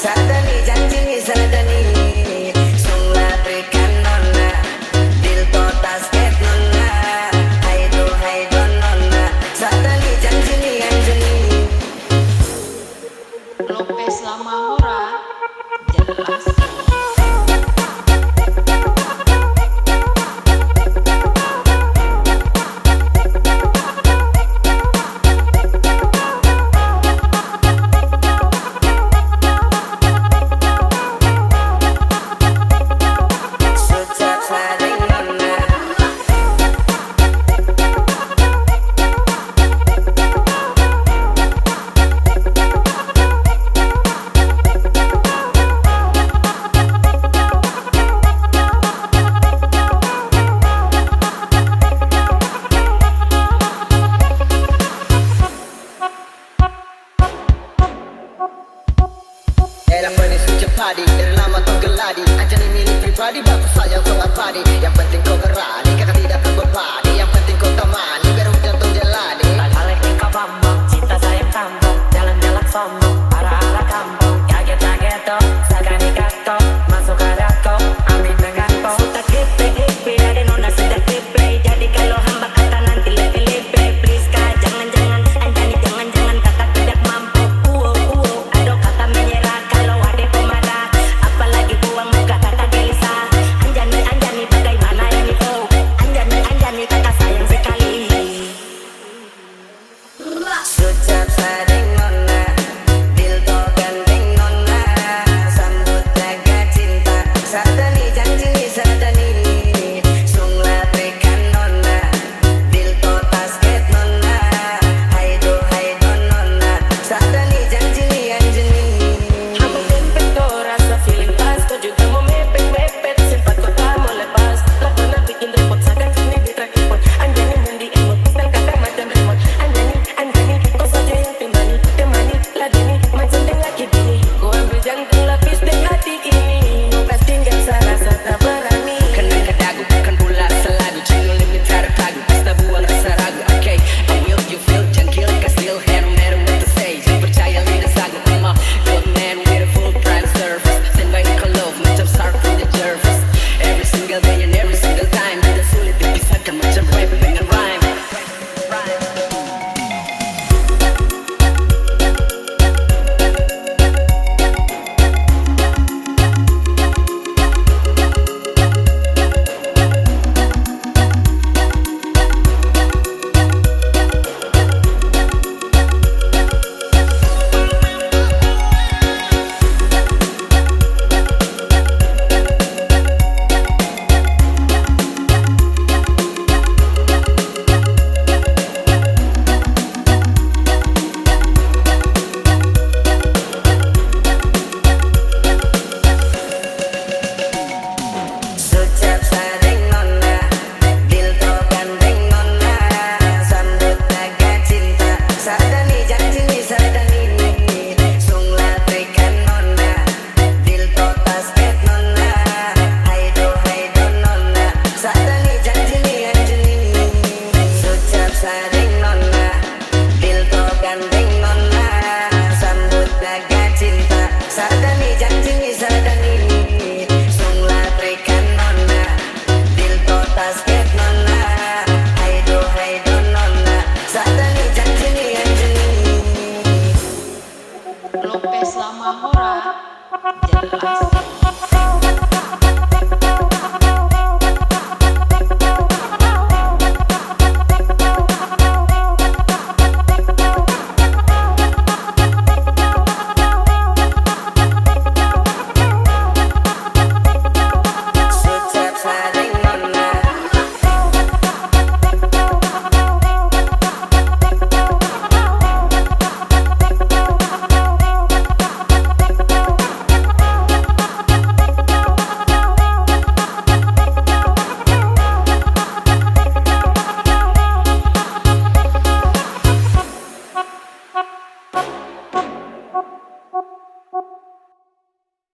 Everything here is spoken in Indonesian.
Sadani janji sadani sungla berikan nona dil totas ket nona hai do nona sadani janji anjani Lopez Lamahora jelas. Era penis cepadi, dari lama kau geladi Anjani milik pribadi, baku sayang kau abadi Yang penting kau gerani, kakak tidak terbebani Yang penting kau temani, biar hujan tuh jalani Balik kau bambang, cinta sayang tambang Jalan-jalan sombong, arah-arah kampung Kaget-kaget toh, sagani kato Masuk adako, amin dengan po Suka kipe, dari nona sudah kipe Jadi kalau hamba kata nanti lepe-lepe Please kak, jangan-jangan Anjani jangan-jangan kata tidak mampu Aduh kata menyerah kalau ada pemarah Apalagi buang muka kata gelisah Anjani bagaimana ini oh Anjani kakak sayang sekali Sucap sading nona, dil to gandeng nona Sambut jaga cinta, sadani janji sadani sungla berikan nona dil to tasket nona hai do nona sadani janji anjani Aku tempet rasa feeling pas kau juga mau mepet-mepet sempat kau tak mau lepas tak pernah bikin repot sagak ini di track report Anjani mundi emot dan kakak macam remote Anjani kau saja yang temani ladeni macam dengan kini kau ambil jangkung lapis dengan hati ini bukan tinggal serasa tak berani Kena ke dagu, kan pula selalu Cingol ini taruh kagu, pasta buang rasa ragu Okay, I will you feel jangkil Cause still have no matter what to say Jangan percaya lidah sagu I'm a good man with a full prime service Standby kau love, macam start from the surface Every single day and every single time Tidak sulit dipisahkan macam rap dengan rhyme Sucap sading nona, dil to gandeng nona Sambut jaga cinta, sadani janji sadani sungla berikan nona dil to tasket nona hai do nona sadani janji anjani Sucap sading nona, dil to gandeng nona Sambut jaga cinta, sadani janji sadani sungla berikan nona dil to tasket nona hai do nona sadani janji anjani Lopez Lamahora jelas.